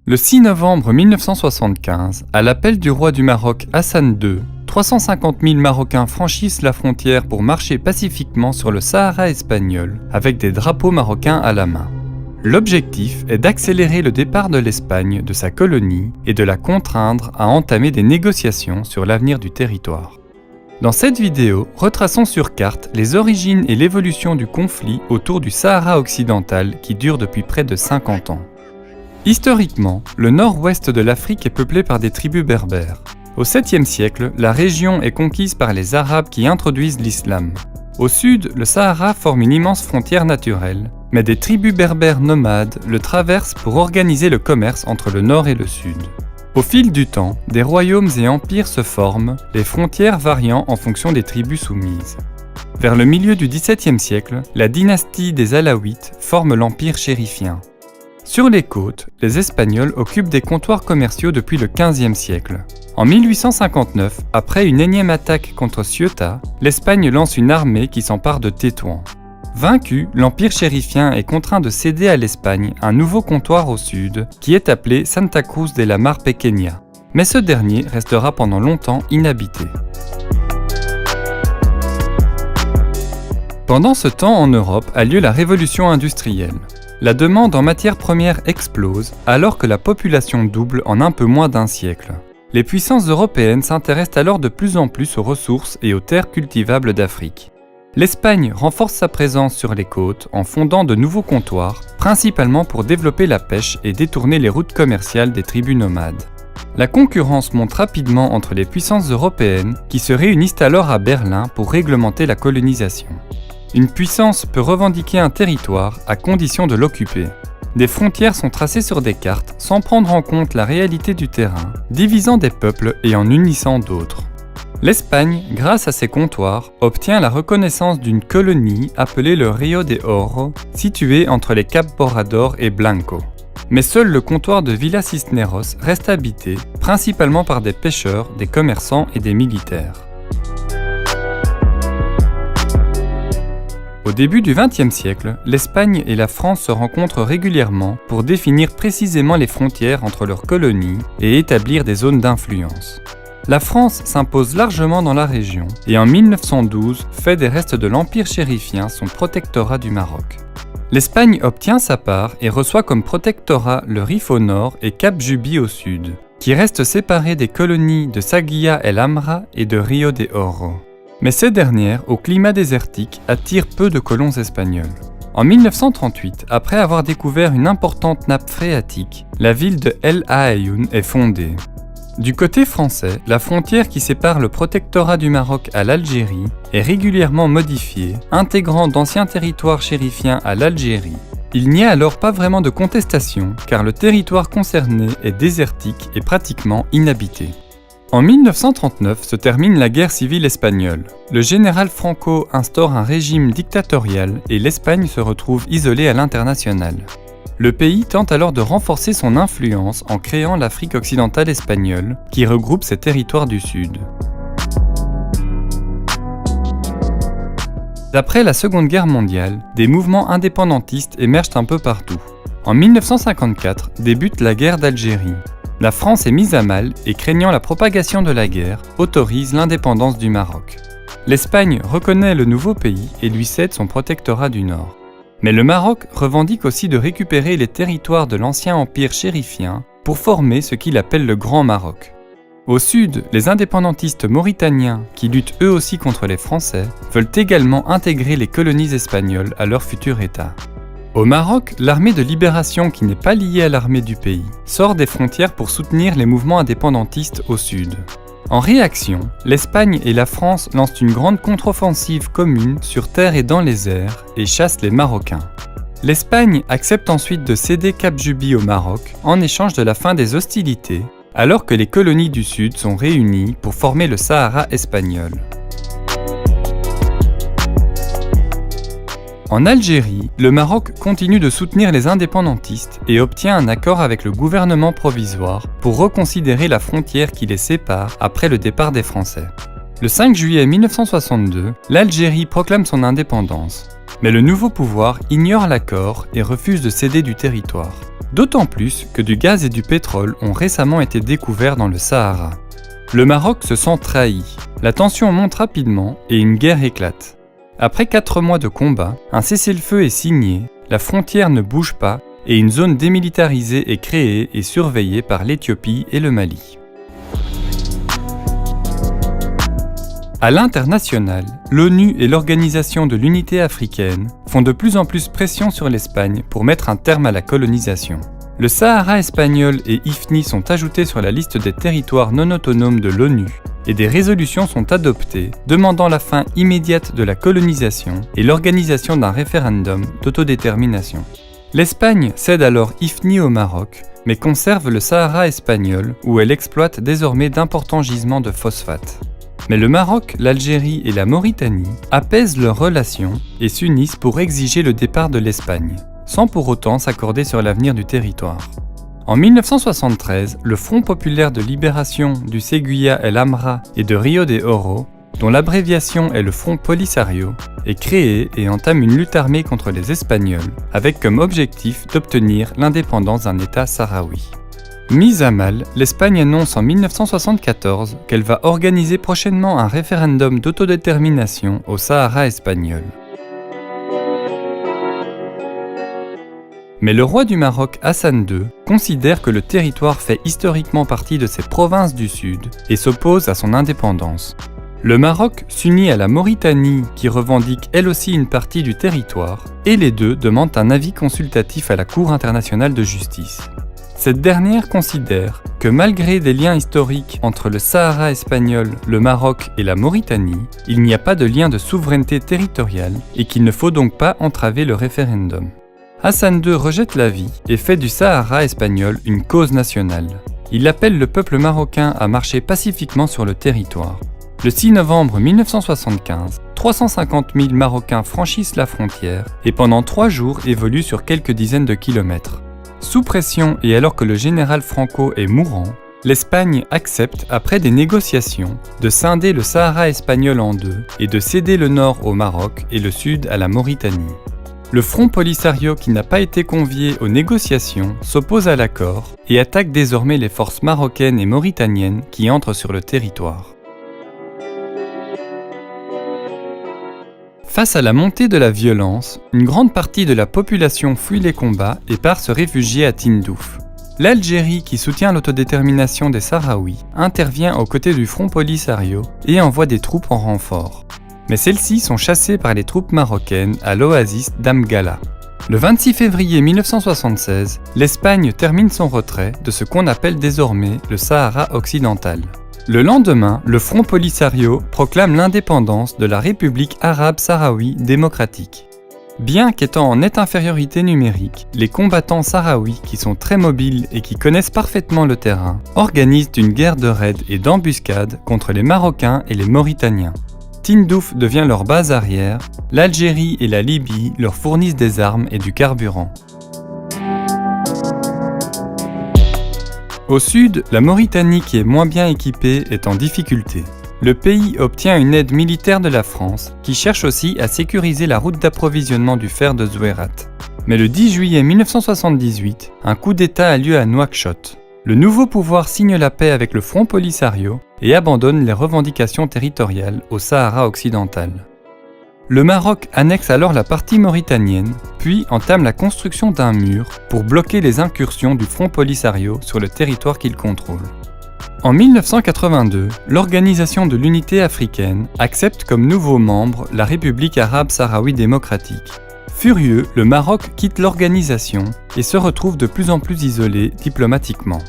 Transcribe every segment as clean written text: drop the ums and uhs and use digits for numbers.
Le 6 novembre 1975, à l'appel du roi du Maroc Hassan II, 350 000 Marocains franchissent la frontière pour marcher pacifiquement sur le Sahara espagnol, avec des drapeaux marocains à la main. L'objectif est d'accélérer le départ de l'Espagne de sa colonie et de la contraindre à entamer des négociations sur l'avenir du territoire. Dans cette vidéo, retraçons sur carte les origines et l'évolution du conflit autour du Sahara occidental qui dure depuis près de 50 ans. Historiquement, le nord-ouest de l'Afrique est peuplé par des tribus berbères. Au 7e siècle, la région est conquise par les Arabes qui introduisent l'islam. Au sud, le Sahara forme une immense frontière naturelle, mais des tribus berbères nomades le traversent pour organiser le commerce entre le nord et le sud. Au fil du temps, des royaumes et empires se forment, les frontières variant en fonction des tribus soumises. Vers le milieu du XVIIe siècle, la dynastie des Alaouites forme l'empire chérifien. Sur les côtes, les Espagnols occupent des comptoirs commerciaux depuis le XVe siècle. En 1859, après une énième attaque contre Ceuta, l'Espagne lance une armée qui s'empare de Tétouan. Vaincu, l'empire chérifien est contraint de céder à l'Espagne un nouveau comptoir au sud, qui est appelé Santa Cruz de la Mar Pequeña. Mais ce dernier restera pendant longtemps inhabité. Pendant ce temps en Europe a lieu la révolution industrielle. La demande en matières premières explose alors que la population double en un peu moins d'un siècle. Les puissances européennes s'intéressent alors de plus en plus aux ressources et aux terres cultivables d'Afrique. L'Espagne renforce sa présence sur les côtes en fondant de nouveaux comptoirs, principalement pour développer la pêche et détourner les routes commerciales des tribus nomades. La concurrence monte rapidement entre les puissances européennes qui se réunissent alors à Berlin pour réglementer la colonisation. Une puissance peut revendiquer un territoire à condition de l'occuper. Des frontières sont tracées sur des cartes sans prendre en compte la réalité du terrain, divisant des peuples et en unissant d'autres. L'Espagne, grâce à ses comptoirs, obtient la reconnaissance d'une colonie appelée le Río de Oro, située entre les caps Borrador et Blanco. Mais seul le comptoir de Villa Cisneros reste habité, principalement par des pêcheurs, des commerçants et des militaires. Au début du XXe siècle, l'Espagne et la France se rencontrent régulièrement pour définir précisément les frontières entre leurs colonies et établir des zones d'influence. La France s'impose largement dans la région et en 1912 fait des restes de l'Empire chérifien son protectorat du Maroc. L'Espagne obtient sa part et reçoit comme protectorat le Rif au nord et Cap Juby au sud, qui restent séparés des colonies de Saguiya el Amra et de Río de Oro. Mais ces dernières, au climat désertique, attirent peu de colons espagnols. En 1938, après avoir découvert une importante nappe phréatique, la ville de El Aaiún est fondée. Du côté français, la frontière qui sépare le protectorat du Maroc à l'Algérie est régulièrement modifiée, intégrant d'anciens territoires chérifiens à l'Algérie. Il n'y a alors pas vraiment de contestation, car le territoire concerné est désertique et pratiquement inhabité. En 1939 se termine la guerre civile espagnole. Le général Franco instaure un régime dictatorial et l'Espagne se retrouve isolée à l'international. Le pays tente alors de renforcer son influence en créant l'Afrique occidentale espagnole, qui regroupe ses territoires du sud. Après la Seconde Guerre mondiale, des mouvements indépendantistes émergent un peu partout. En 1954 débute la guerre d'Algérie. La France est mise à mal et, craignant la propagation de la guerre, autorise l'indépendance du Maroc. L'Espagne reconnaît le nouveau pays et lui cède son protectorat du Nord. Mais le Maroc revendique aussi de récupérer les territoires de l'ancien empire chérifien pour former ce qu'il appelle le Grand Maroc. Au sud, les indépendantistes mauritaniens, qui luttent eux aussi contre les Français, veulent également intégrer les colonies espagnoles à leur futur État. Au Maroc, l'armée de libération qui n'est pas liée à l'armée du pays sort des frontières pour soutenir les mouvements indépendantistes au sud. En réaction, l'Espagne et la France lancent une grande contre-offensive commune sur terre et dans les airs et chassent les Marocains. L'Espagne accepte ensuite de céder Cap Juby au Maroc en échange de la fin des hostilités, alors que les colonies du sud sont réunies pour former le Sahara espagnol. En Algérie, le Maroc continue de soutenir les indépendantistes et obtient un accord avec le gouvernement provisoire pour reconsidérer la frontière qui les sépare après le départ des Français. Le 5 juillet 1962, l'Algérie proclame son indépendance, mais le nouveau pouvoir ignore l'accord et refuse de céder du territoire. d'autant plus que du gaz et du pétrole ont récemment été découverts dans le Sahara. Le Maroc se sent trahi, la tension monte rapidement et une guerre éclate. Après 4 mois de combat, un cessez-le-feu est signé, la frontière ne bouge pas et une zone démilitarisée est créée et surveillée par l'Éthiopie et le Mali. À l'international, l'ONU et l'Organisation de l'Unité africaine font de plus en plus pression sur l'Espagne pour mettre un terme à la colonisation. Le Sahara espagnol et Ifni sont ajoutés sur la liste des territoires non autonomes de l'ONU et des résolutions sont adoptées demandant la fin immédiate de la colonisation et l'organisation d'un référendum d'autodétermination. L'Espagne cède alors Ifni au Maroc, mais conserve le Sahara espagnol où elle exploite désormais d'importants gisements de phosphate. Mais le Maroc, l'Algérie et la Mauritanie apaisent leurs relations et s'unissent pour exiger le départ de l'Espagne, sans pour autant s'accorder sur l'avenir du territoire. En 1973, le Front populaire de libération du Seguia El Hamra et de Rio de Oro, dont l'abréviation est le Front Polisario, est créé et entame une lutte armée contre les Espagnols, avec comme objectif d'obtenir l'indépendance d'un État sahraoui. Mise à mal, l'Espagne annonce en 1974 qu'elle va organiser prochainement un référendum d'autodétermination au Sahara espagnol. Mais le roi du Maroc Hassan II considère que le territoire fait historiquement partie de ses provinces du sud et s'oppose à son indépendance. Le Maroc s'unit à la Mauritanie qui revendique elle aussi une partie du territoire et les deux demandent un avis consultatif à la Cour internationale de justice. Cette dernière considère que malgré des liens historiques entre le Sahara espagnol, le Maroc et la Mauritanie, il n'y a pas de lien de souveraineté territoriale et qu'il ne faut donc pas entraver le référendum. Hassan II rejette l'avis et fait du Sahara espagnol une cause nationale. Il appelle le peuple marocain à marcher pacifiquement sur le territoire. Le 6 novembre 1975, 350 000 Marocains franchissent la frontière et pendant 3 jours évoluent sur quelques dizaines de kilomètres. Sous pression et alors que le général Franco est mourant, l'Espagne accepte, après des négociations, de scinder le Sahara espagnol en deux et de céder le nord au Maroc et le sud à la Mauritanie. Le Front Polisario, qui n'a pas été convié aux négociations, s'oppose à l'accord et attaque désormais les forces marocaines et mauritaniennes qui entrent sur le territoire. Face à la montée de la violence, une grande partie de la population fuit les combats et part se réfugier à Tindouf. L'Algérie, qui soutient l'autodétermination des Sahraouis, intervient aux côtés du Front Polisario et envoie des troupes en renfort. Mais celles-ci sont chassées par les troupes marocaines à l'oasis d'Amgala. Le 26 février 1976, l'Espagne termine son retrait de ce qu'on appelle désormais le Sahara occidental. Le lendemain, le Front Polisario proclame l'indépendance de la République arabe sahraoui démocratique. Bien qu'étant en nette infériorité numérique, les combattants sahraouis, qui sont très mobiles et qui connaissent parfaitement le terrain, organisent une guerre de raids et d'embuscades contre les Marocains et les Mauritaniens. Tindouf devient leur base arrière, l'Algérie et la Libye leur fournissent des armes et du carburant. Au sud, la Mauritanie, qui est moins bien équipée, est en difficulté. Le pays obtient une aide militaire de la France, qui cherche aussi à sécuriser la route d'approvisionnement du fer de Zouérat. Mais le 10 juillet 1978, un coup d'État a lieu à Nouakchott. Le nouveau pouvoir signe la paix avec le Front Polisario et abandonne les revendications territoriales au Sahara occidental. Le Maroc annexe alors la partie mauritanienne, puis entame la construction d'un mur pour bloquer les incursions du Front Polisario sur le territoire qu'il contrôle. En 1982, l'Organisation de l'Unité africaine accepte comme nouveau membre la République arabe sahraoui démocratique. Furieux, le Maroc quitte l'organisation et se retrouve de plus en plus isolé diplomatiquement.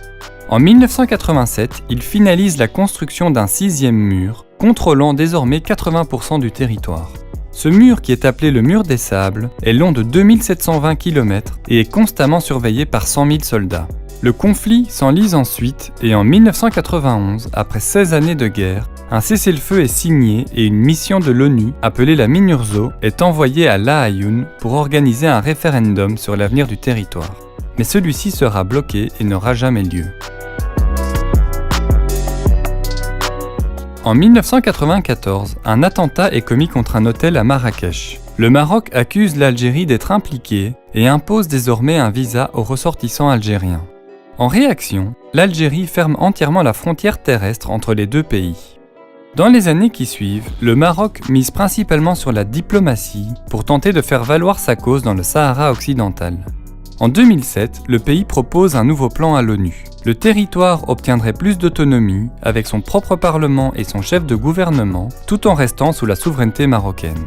En 1987, il finalise la construction d'un 6e mur, contrôlant désormais 80% du territoire. Ce mur, qui est appelé le mur des sables, est long de 2720 km et est constamment surveillé par 100 000 soldats. Le conflit s'enlise ensuite et en 1991, après 16 années de guerre, un cessez-le-feu est signé et une mission de l'ONU, appelée la MINURSO, est envoyée à La Ayoun pour organiser un référendum sur l'avenir du territoire. Mais celui-ci sera bloqué et n'aura jamais lieu. En 1994, un attentat est commis contre un hôtel à Marrakech. Le Maroc accuse l'Algérie d'être impliquée et impose désormais un visa aux ressortissants algériens. En réaction, l'Algérie ferme entièrement la frontière terrestre entre les deux pays. Dans les années qui suivent, le Maroc mise principalement sur la diplomatie pour tenter de faire valoir sa cause dans le Sahara occidental. En 2007, le pays propose un nouveau plan à l'ONU. Le territoire obtiendrait plus d'autonomie avec son propre parlement et son chef de gouvernement, tout en restant sous la souveraineté marocaine.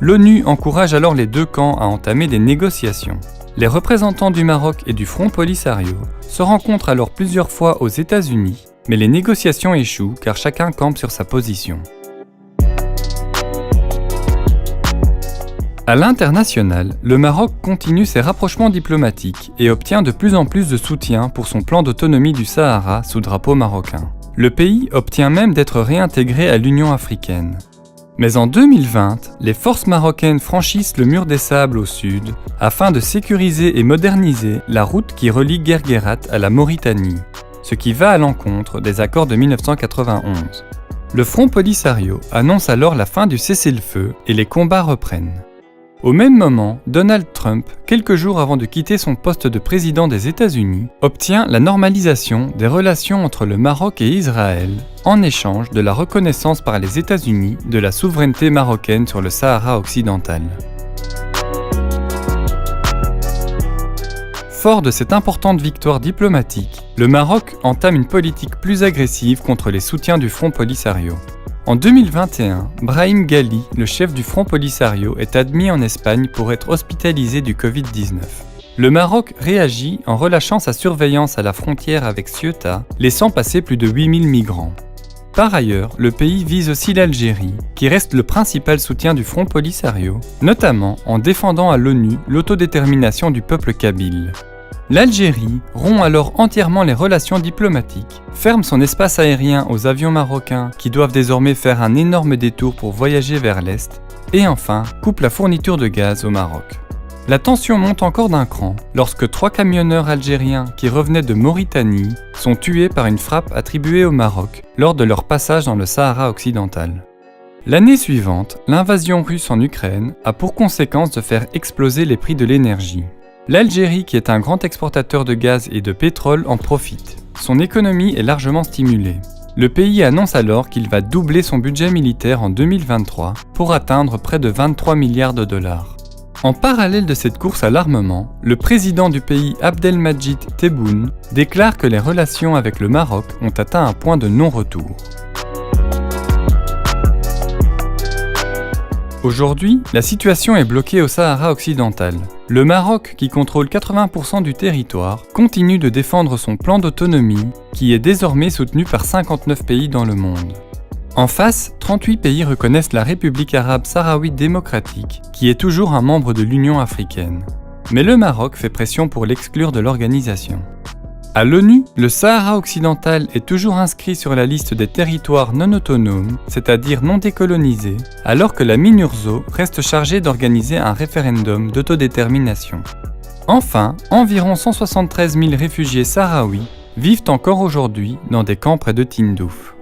L'ONU encourage alors les deux camps à entamer des négociations. Les représentants du Maroc et du Front Polisario se rencontrent alors plusieurs fois aux États-Unis, mais les négociations échouent car chacun campe sur sa position. À l'international, le Maroc continue ses rapprochements diplomatiques et obtient de plus en plus de soutien pour son plan d'autonomie du Sahara sous drapeau marocain. Le pays obtient même d'être réintégré à l'Union africaine. Mais en 2020, les forces marocaines franchissent le mur des sables au sud afin de sécuriser et moderniser la route qui relie Guerguerat à la Mauritanie, ce qui va à l'encontre des accords de 1991. Le Front Polisario annonce alors la fin du cessez-le-feu et les combats reprennent. Au même moment, Donald Trump, quelques jours avant de quitter son poste de président des États-Unis, obtient la normalisation des relations entre le Maroc et Israël en échange de la reconnaissance par les États-Unis de la souveraineté marocaine sur le Sahara occidental. Fort de cette importante victoire diplomatique, le Maroc entame une politique plus agressive contre les soutiens du Front Polisario. En 2021, Brahim Ghali, le chef du Front Polisario, est admis en Espagne pour être hospitalisé du Covid-19. Le Maroc réagit en relâchant sa surveillance à la frontière avec Ceuta, laissant passer plus de 8000 migrants. Par ailleurs, le pays vise aussi l'Algérie, qui reste le principal soutien du Front Polisario, notamment en défendant à l'ONU l'autodétermination du peuple kabyle. L'Algérie rompt alors entièrement les relations diplomatiques, ferme son espace aérien aux avions marocains qui doivent désormais faire un énorme détour pour voyager vers l'Est, et enfin coupe la fourniture de gaz au Maroc. La tension monte encore d'un cran lorsque 3 camionneurs algériens qui revenaient de Mauritanie sont tués par une frappe attribuée au Maroc lors de leur passage dans le Sahara occidental. L'année suivante, l'invasion russe en Ukraine a pour conséquence de faire exploser les prix de l'énergie. L'Algérie, qui est un grand exportateur de gaz et de pétrole, en profite. Son économie est largement stimulée. Le pays annonce alors qu'il va doubler son budget militaire en 2023 pour atteindre près de 23 milliards de dollars. En parallèle de cette course à l'armement, le président du pays Abdelmadjid Tebboune déclare que les relations avec le Maroc ont atteint un point de non-retour. Aujourd'hui, la situation est bloquée au Sahara occidental. Le Maroc, qui contrôle 80% du territoire, continue de défendre son plan d'autonomie, qui est désormais soutenu par 59 pays dans le monde. En face, 38 pays reconnaissent la République arabe sahraouite démocratique, qui est toujours un membre de l'Union africaine. Mais le Maroc fait pression pour l'exclure de l'organisation. À l'ONU, le Sahara occidental est toujours inscrit sur la liste des territoires non autonomes, c'est-à-dire non décolonisés, alors que la MINURSO reste chargée d'organiser un référendum d'autodétermination. Enfin, environ 173 000 réfugiés sahraouis vivent encore aujourd'hui dans des camps près de Tindouf.